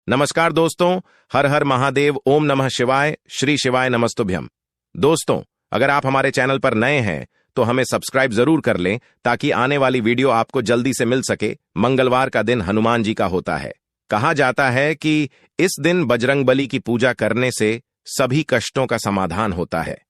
नमस्कार दोस्तों, हर हर महादेव, ओम नमः शिवाय, श्री शिवाय नमस्तुभ्यम। दोस्तों, अगर आप हमारे चैनल पर नए हैं तो हमें सब्सक्राइब जरूर कर लें ताकि आने वाली वीडियो आपको जल्दी से मिल सके। मंगलवार का दिन हनुमान जी का होता है। कहा जाता है कि इस दिन बजरंगबली की पूजा करने से सभी कष्टों का समाधान होता है।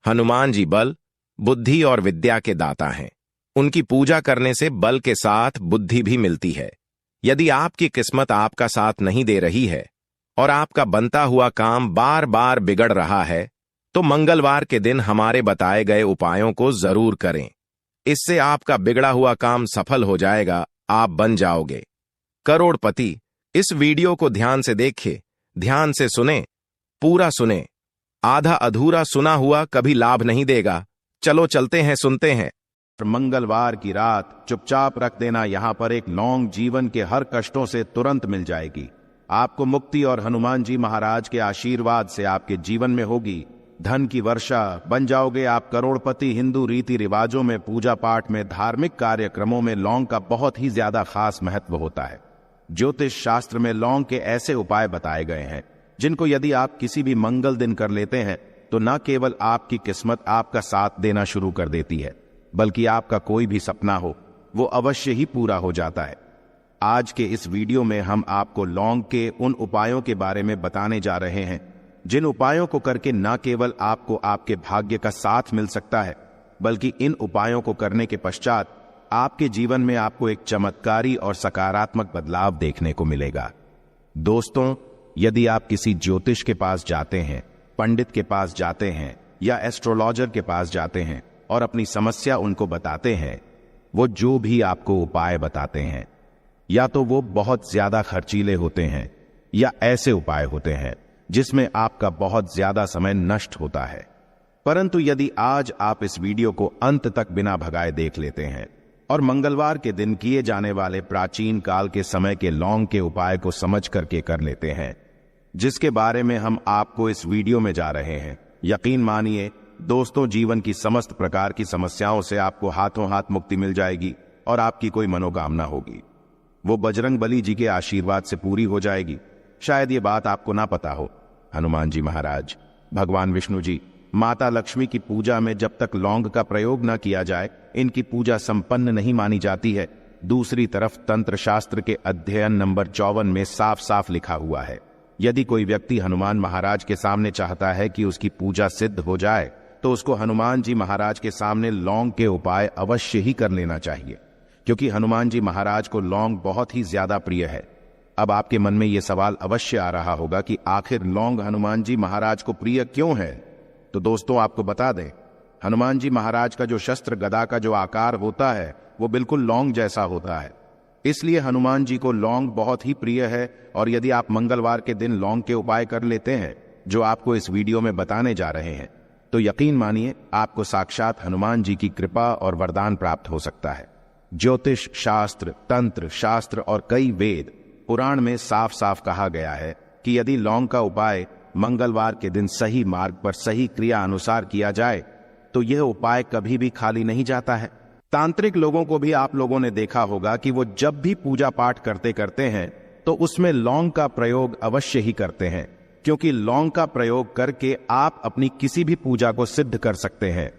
हनुमान जी बल, बुद्धि और विद्या के दाता हैं। उनकी पूजा करने से बल के साथ बुद्धि भी मिलती है। यदि आपकी किस्मत आपका साथ नहीं दे रही है और आपका बनता हुआ काम बार बार बिगड़ रहा है तो मंगलवार के दिन हमारे बताए गए उपायों को जरूर करें। इससे आपका बिगड़ा हुआ काम सफल हो जाएगा, आप बन जाओगे करोड़पति। इस वीडियो को ध्यान से देखिए, ध्यान से सुने, पूरा सुने। आधा अधूरा सुना हुआ कभी लाभ नहीं देगा। चलो चलते हैं, सुनते हैं। मंगलवार की रात चुपचाप रख देना, यहां पर एक लौंग जीवन के हर कष्टों से तुरंत मिल जाएगी। आपको मुक्ति और हनुमान जी महाराज के आशीर्वाद से आपके जीवन में होगी धन की वर्षा। बन जाओगे आप करोड़पति। हिंदू रीति रिवाजों में, पूजा पाठ में, धार्मिक कार्यक्रमों में लौंग का बहुत ही ज्यादा खास महत्व होता है। ज्योतिष शास्त्र में लौंग के ऐसे उपाय बताए गए हैं जिनको यदि आप किसी भी मंगल दिन कर लेते हैं तो न केवल आपकी किस्मत आपका साथ देना शुरू कर देती है, बल्कि आपका कोई भी सपना हो वो अवश्य ही पूरा हो जाता है। आज के इस वीडियो में हम आपको लौंग के उन उपायों के बारे में बताने जा रहे हैं जिन उपायों को करके न केवल आपको आपके भाग्य का साथ मिल सकता है, बल्कि इन उपायों को करने के पश्चात आपके जीवन में आपको एक चमत्कारी और सकारात्मक बदलाव देखने को मिलेगा। दोस्तों, यदि आप किसी ज्योतिष के पास जाते हैं, पंडित के पास जाते हैं या एस्ट्रोलॉजर के पास जाते हैं और अपनी समस्या उनको बताते हैं, वो जो भी आपको उपाय बताते हैं या तो वो बहुत ज्यादा खर्चीले होते हैं या ऐसे उपाय होते हैं जिसमें आपका बहुत ज्यादा समय नष्ट होता है। परंतु यदि आज आप इस वीडियो को अंत तक बिना भगाए देख लेते हैं और मंगलवार के दिन किए जाने वाले प्राचीन काल के समय के लौंग के उपाय को समझ करके कर लेते हैं, जिसके बारे में हम आपको इस वीडियो में जा रहे हैं, यकीन मानिए दोस्तों, जीवन की समस्त प्रकार की समस्याओं से आपको हाथों हाथ मुक्ति मिल जाएगी और आपकी कोई मनोकामना होगी वो बजरंगबली जी के आशीर्वाद से पूरी हो जाएगी। शायद ये बात आपको ना पता हो, हनुमान जी महाराज, भगवान विष्णु जी, माता लक्ष्मी की पूजा में जब तक लौंग का प्रयोग न किया जाए इनकी पूजा संपन्न नहीं मानी जाती है। दूसरी तरफ तंत्र शास्त्र के अध्ययन नंबर 54 में साफ साफ लिखा हुआ है, यदि कोई व्यक्ति हनुमान महाराज के सामने चाहता है कि उसकी पूजा सिद्ध हो जाए तो उसको हनुमान जी महाराज के सामने लौंग के उपाय अवश्य ही कर लेना चाहिए, क्योंकि हनुमान जी महाराज को लौंग बहुत ही ज्यादा प्रिय है। अब आपके मन में यह सवाल अवश्य आ रहा होगा कि आखिर लौंग हनुमान जी महाराज को प्रिय क्यों है? तो दोस्तों, आपको बता दें, हनुमान जी महाराज का जो शस्त्र गदा का जो आकार होता है वो बिल्कुल लौंग जैसा होता है। इसलिए हनुमान जी को लौंग बहुत ही प्रिय है। और यदि आप मंगलवार के दिन लौंग के उपाय कर लेते हैं जो आपको इस वीडियो में बताने जा रहे हैं, तो यकीन मानिए आपको साक्षात हनुमान जी की कृपा और वरदान प्राप्त हो सकता है। ज्योतिष शास्त्र, तंत्र शास्त्र और कई वेद पुराण में साफ साफ कहा गया है कि यदि लौंग का उपाय मंगलवार के दिन सही मार्ग पर सही क्रिया अनुसार किया जाए तो यह उपाय कभी भी खाली नहीं जाता है। तांत्रिक लोगों को भी आप लोगों ने देखा होगा कि वो जब भी पूजा पाठ करते हैं तो उसमें लौंग का प्रयोग अवश्य ही करते हैं, क्योंकि लौंग का प्रयोग करके आप अपनी किसी भी पूजा को सिद्ध कर सकते हैं।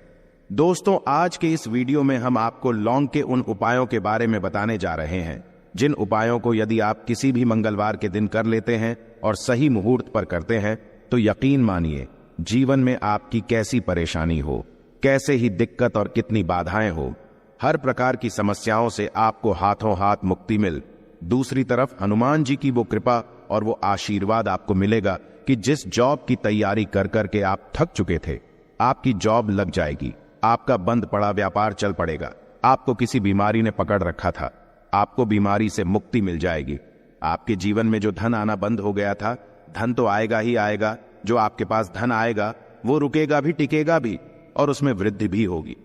दोस्तों, आज के इस वीडियो में हम आपको लौंग के उन उपायों के बारे में बताने जा रहे हैं जिन उपायों को यदि आप किसी भी मंगलवार के दिन कर लेते हैं और सही मुहूर्त पर करते हैं तो यकीन मानिए जीवन में आपकी कैसी परेशानी हो, कैसे ही दिक्कत और कितनी बाधाएं हो, हर प्रकार की समस्याओं से आपको हाथों हाथ मुक्ति मिल। दूसरी तरफ हनुमान जी की वो कृपा और वो आशीर्वाद आपको मिलेगा कि जिस जॉब की तैयारी कर करके आप थक चुके थे, आपकी जॉब लग जाएगी। आपका बंद पड़ा व्यापार चल पड़ेगा। आपको किसी बीमारी ने पकड़ रखा था, आपको बीमारी से मुक्ति मिल जाएगी। आपके जीवन में जो धन आना बंद हो गया था, धन तो आएगा ही आएगा। जो आपके पास धन आएगा वो रुकेगा भी, टिकेगा भी और उसमें वृद्धि भी होगी।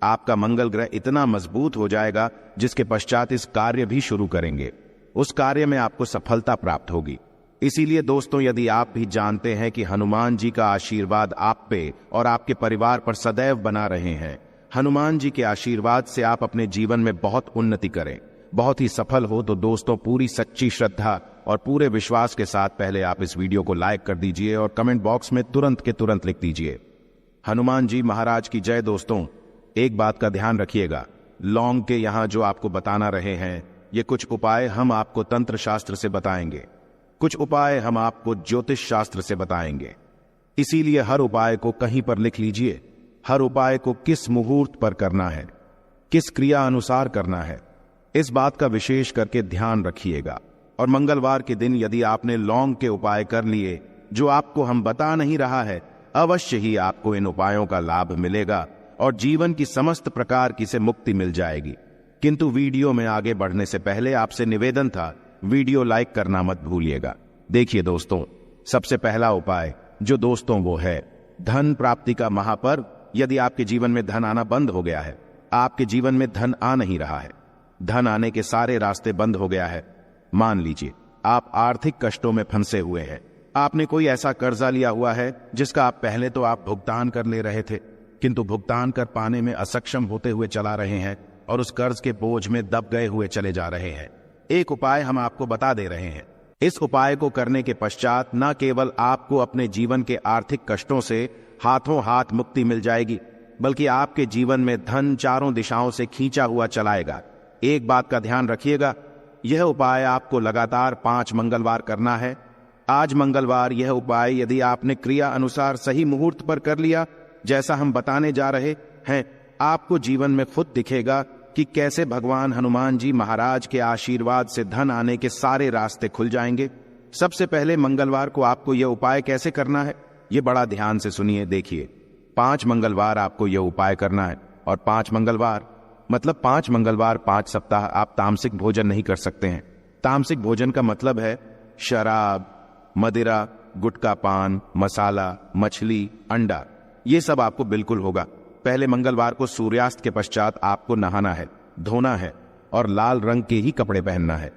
आपका मंगल ग्रह इतना मजबूत हो जाएगा जिसके पश्चात इस कार्य भी शुरू करेंगे, उस कार्य में आपको सफलता प्राप्त होगी। इसीलिए दोस्तों, यदि आप भी जानते हैं कि हनुमान जी का आशीर्वाद आप पे और आपके परिवार पर सदैव बना रहे हैं, हनुमान जी के आशीर्वाद से आप अपने जीवन में बहुत उन्नति करें, बहुत ही सफल हो, तो दोस्तों पूरी सच्ची श्रद्धा और पूरे विश्वास के साथ पहले आप इस वीडियो को लाइक कर दीजिए और कमेंट बॉक्स में तुरंत के तुरंत लिख दीजिए हनुमान जी महाराज की जय। दोस्तों, एक बात का ध्यान रखिएगा, लौंग के यहाँ जो आपको बताना रहे हैं ये कुछ उपाय हम आपको तंत्र शास्त्र से बताएंगे, कुछ उपाय हम आपको ज्योतिष शास्त्र से बताएंगे। इसीलिए हर उपाय को कहीं पर लिख लीजिए, हर उपाय को किस मुहूर्त पर करना है, किस क्रिया अनुसार करना है, इस बात का विशेष करके ध्यान रखिएगा। और मंगलवार के दिन यदि आपने लौंग के उपाय कर लिए जो आपको हम बता नहीं रहा है, अवश्य ही आपको इन उपायों का लाभ मिलेगा और जीवन की समस्त प्रकार की से मुक्ति मिल जाएगी। किंतु वीडियो में आगे बढ़ने से पहले आपसे निवेदन था, वीडियो लाइक करना मत भूलिएगा। देखिए दोस्तों, सबसे पहला उपाय जो दोस्तों वो है धन प्राप्ति का महापर्व। यदि आपके जीवन में धन आना बंद हो गया है, आपके जीवन में धन आ नहीं रहा है, धन आने के सारे रास्ते बंद हो गया है, मान लीजिए आप आर्थिक कष्टों में फंसे हुए हैं, आपने कोई ऐसा कर्जा लिया हुआ है जिसका पहले तो आप भुगतान कर ले रहे थे किंतु भुगतान कर पाने में असक्षम होते हुए चला रहे हैं और उस कर्ज के बोझ में दब गए हुए चले जा रहे हैं। एक उपाय हम आपको बता दे रहे हैं। इस उपाय को करने के पश्चात न केवल आपको अपने जीवन के आर्थिक कष्टों से हाथों हाथ मुक्ति मिल जाएगी, बल्कि आपके जीवन में धन चारों दिशाओं से खींचा हुआ चलाएगा। एक बात का ध्यान रखिएगा, यह उपाय आपको लगातार 5 मंगलवार करना है। आज मंगलवार यह उपाय यदि आपने क्रिया अनुसार सही मुहूर्त पर कर लिया, जैसा हम बताने जा रहे हैं, आपको जीवन में खुद दिखेगा कि कैसे भगवान हनुमान जी महाराज के आशीर्वाद से धन आने के सारे रास्ते खुल जाएंगे। सबसे पहले मंगलवार को आपको यह उपाय कैसे करना है, यह बड़ा ध्यान से सुनिए। देखिए, 5 मंगलवार आपको यह उपाय करना है और 5 मंगलवार मतलब 5 मंगलवार 5 सप्ताह आप तामसिक भोजन नहीं कर सकते हैं। तामसिक भोजन का मतलब है शराब, मदिरा, गुटखा पान, मसाला, मछली, अंडा, ये सब आपको बिल्कुल होगा। पहले मंगलवार को सूर्यास्त के पश्चात आपको नहाना है, धोना है और लाल रंग के ही कपड़े पहनना है।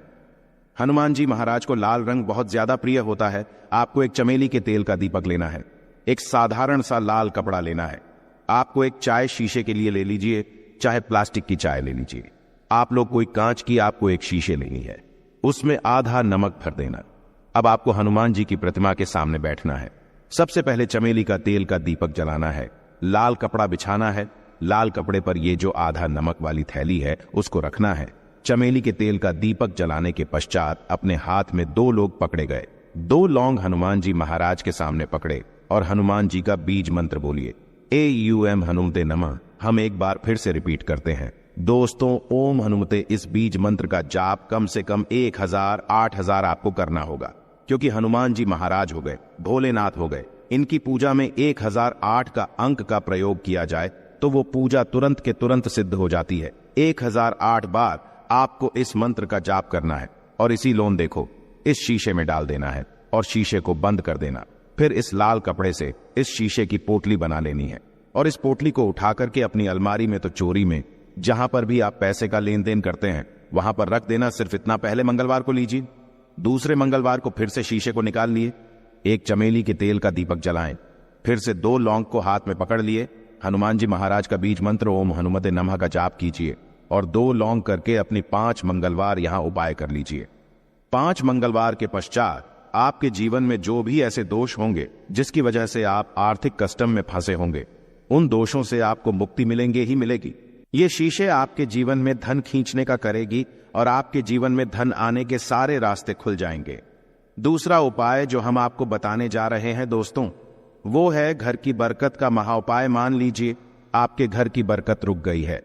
हनुमान जी महाराज को लाल रंग बहुत ज्यादा प्रिय होता है। आपको एक चमेली के तेल का दीपक लेना है, एक साधारण सा लाल कपड़ा लेना है। आपको एक चाय शीशे के लिए ले लीजिए, चाहे प्लास्टिक की चाय ले लीजिए। आप लोग कोई कांच की, आपको एक शीशे लेनी है, उसमें आधा नमक भर देना। अब आपको हनुमान जी की प्रतिमा के सामने बैठना है। सबसे पहले चमेली का तेल का दीपक जलाना है, लाल कपड़ा बिछाना है, लाल कपड़े पर ये जो आधा नमक वाली थैली है उसको रखना है। चमेली के तेल का दीपक जलाने के पश्चात अपने हाथ में 2 लोग पकड़े गए। 2 लौंग हनुमान जी महाराज के सामने पकड़े और हनुमान जी का बीज मंत्र बोलिए, AUM हनुमते नमः। हम एक बार फिर से रिपीट करते हैं दोस्तों, ओम हनुमते इस बीज मंत्र का जाप कम से कम 1000 8000 आपको करना होगा, क्योंकि हनुमान जी महाराज हो गए, भोलेनाथ हो गए। इनकी पूजा में 1008 का अंक का प्रयोग किया जाए तो वो पूजा तुरंत के तुरंत सिद्ध हो जाती है। 1008 बार आपको इस मंत्र का जाप करना है और इसी लोन देखो इस शीशे में डाल देना है और शीशे को बंद कर देना। फिर इस लाल कपड़े से इस शीशे की पोटली बना लेनी है और इस पोटली को उठा करके अपनी अलमारी में तो चोरी में, जहां पर भी आप पैसे का लेन देन करते हैं वहां पर रख देना। सिर्फ इतना पहले मंगलवार को लीजिए। दूसरे मंगलवार को फिर से शीशे को निकाल लिए, एक चमेली के तेल का दीपक जलाएं, फिर से 2 लौंग को हाथ में पकड़ लिए, हनुमान जी महाराज का बीज मंत्र ओम हनुमते नमः का जाप कीजिए और 2 लौंग करके अपनी 5 मंगलवार यहां उपाय कर लीजिए। 5 मंगलवार के पश्चात आपके जीवन में जो भी ऐसे दोष होंगे जिसकी वजह से आप आर्थिक कष्टम में फंसे होंगे, उन दोषों से आपको मुक्ति मिलेंगे ही मिलेगी। ये शीशे आपके जीवन में धन खींचने का करेगी और आपके जीवन में धन आने के सारे रास्ते खुल जाएंगे। दूसरा उपाय जो हम आपको बताने जा रहे हैं दोस्तों, वो है घर की बरकत का महाउपाय। मान लीजिए आपके घर की बरकत रुक गई है,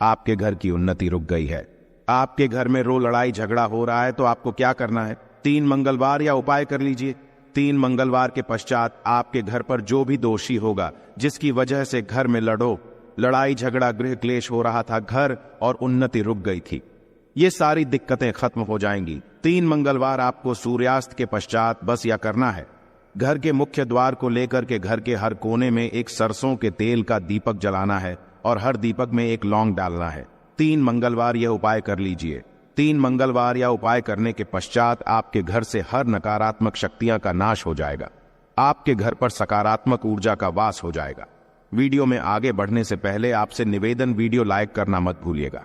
आपके घर की उन्नति रुक गई है, आपके घर में रो लड़ाई झगड़ा हो रहा है, तो आपको क्या करना है, 3 मंगलवार या उपाय कर लीजिए। 3 मंगलवार के पश्चात आपके घर पर जो भी दोषी होगा जिसकी वजह से घर में लड़ाई झगड़ा गृह क्लेश हो रहा था, घर और उन्नति रुक गई थी, ये सारी दिक्कतें खत्म हो जाएंगी। 3 मंगलवार आपको सूर्यास्त के पश्चात बस यह करना है, घर के मुख्य द्वार को लेकर के घर के हर कोने में एक सरसों के तेल का दीपक जलाना है और हर दीपक में एक लौंग डालना है। 3 मंगलवार यह उपाय कर लीजिए। 3 मंगलवार या उपाय करने के पश्चात आपके घर से हर नकारात्मक शक्तियां का नाश हो जाएगा, आपके घर पर सकारात्मक ऊर्जा का वास हो जाएगा। वीडियो में आगे बढ़ने से पहले आपसे निवेदन, वीडियो लाइक करना मत भूलिएगा।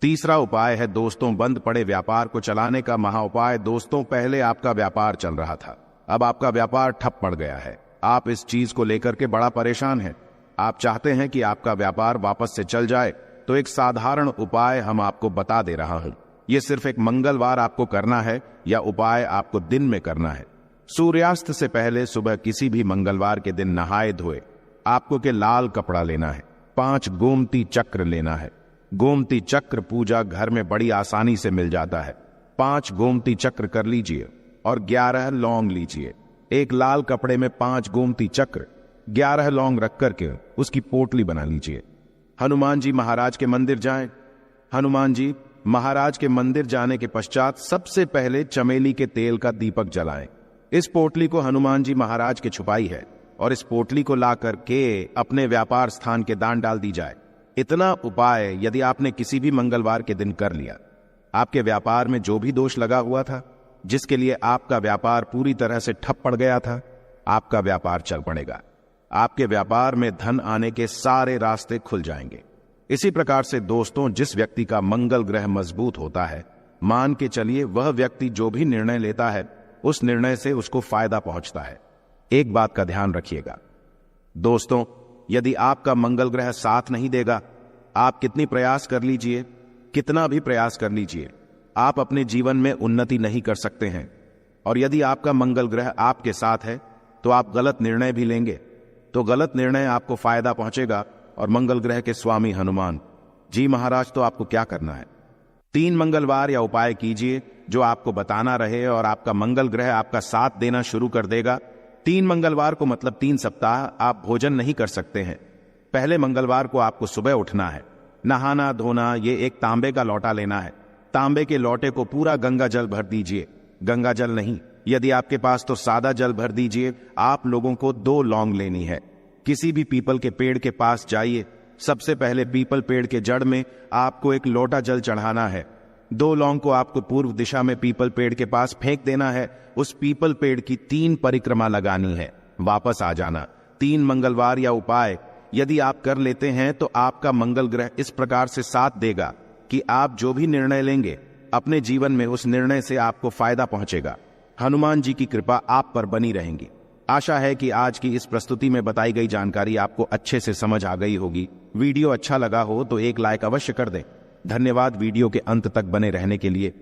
तीसरा उपाय है दोस्तों बंद पड़े व्यापार को चलाने का महा उपाय। दोस्तों, पहले आपका व्यापार चल रहा था, अब आपका व्यापार ठप पड़ गया है। आप इस चीज को लेकर के बड़ा परेशान हैं। आप चाहते हैं कि आपका व्यापार वापस से चल जाए, तो एक साधारण उपाय हम आपको बता दे रहा हूं। यह सिर्फ एक मंगलवार आपको करना है, या उपाय आपको दिन में करना है। सूर्यास्त से पहले सुबह किसी भी मंगलवार के दिन नहाए धोए आपको के लाल कपड़ा लेना है, 5 गोमती चक्र लेना है। गोमती चक्र पूजा घर में बड़ी आसानी से मिल जाता है। 5 गोमती चक्र कर लीजिए और 11 लौंग लीजिए। एक लाल कपड़े में 5 गोमती चक्र, 11 लौंग रख करके उसकी पोटली बना लीजिए। हनुमान जी महाराज के मंदिर जाएं। हनुमान जी महाराज के मंदिर जाने के पश्चात सबसे पहले चमेली के तेल का दीपक जलाएं। इस पोटली को हनुमान जी महाराज के छुपाई है और इस पोटली को ला करके अपने व्यापार स्थान के दान डाल दी जाए। इतना उपाय यदि आपने किसी भी मंगलवार के दिन कर लिया, आपके व्यापार में जो भी दोष लगा हुआ था, जिसके लिए आपका व्यापार पूरी तरह से ठप पड़ गया था, आपका व्यापार चल पड़ेगा। आपके व्यापार में धन आने के सारे रास्ते खुल जाएंगे। इसी प्रकार से दोस्तों, जिस व्यक्ति का मंगल ग्रह मजबूत होता है, मान के चलिए वह व्यक्ति जो भी निर्णय लेता है, उस निर्णय से उसको फायदा पहुंचता है। एक बात का ध्यान रखिएगा दोस्तों, यदि आपका मंगल ग्रह साथ नहीं देगा, आप कितनी प्रयास कर लीजिए, कितना भी प्रयास कर लीजिए, आप अपने जीवन में उन्नति नहीं कर सकते हैं। और यदि आपका मंगल ग्रह आपके साथ है, तो आप गलत निर्णय भी लेंगे, तो गलत निर्णय आपको फायदा पहुंचेगा। और मंगल ग्रह के स्वामी हनुमान जी महाराज, तो आपको क्या करना है, 3 मंगलवार या उपाय कीजिए जो आपको बताना रहे, और आपका मंगल ग्रह आपका साथ देना शुरू कर देगा। 3 मंगलवार को मतलब 3 सप्ताह आप भोजन नहीं कर सकते हैं। पहले मंगलवार को आपको सुबह उठना है, नहाना धोना, ये एक तांबे का लोटा लेना है। तांबे के लोटे को पूरा गंगा जल भर दीजिए। गंगा जल नहीं, यदि आपके पास तो सादा जल भर दीजिए। आप लोगों को 2 लौंग लेनी है। किसी भी पीपल के पेड़ के पास जाइए, सबसे पहले पीपल पेड़ के जड़ में आपको एक लोटा जल चढ़ाना है। 2 लौंग को आपको पूर्व दिशा में पीपल पेड़ के पास फेंक देना है। उस पीपल पेड़ की 3 परिक्रमा लगानी है, वापस आ जाना। 3 मंगलवार या उपाय यदि आप कर लेते हैं, तो आपका मंगल ग्रह इस प्रकार से साथ देगा कि आप जो भी निर्णय लेंगे अपने जीवन में, उस निर्णय से आपको फायदा पहुंचेगा। हनुमान जी की कृपा आप पर बनी रहेंगी। आशा है कि आज की इस प्रस्तुति में बताई गई जानकारी आपको अच्छे से समझ आ गई होगी। वीडियो अच्छा लगा हो तो एक लाइक अवश्य कर दें। धन्यवाद वीडियो के अंत तक बने रहने के लिए।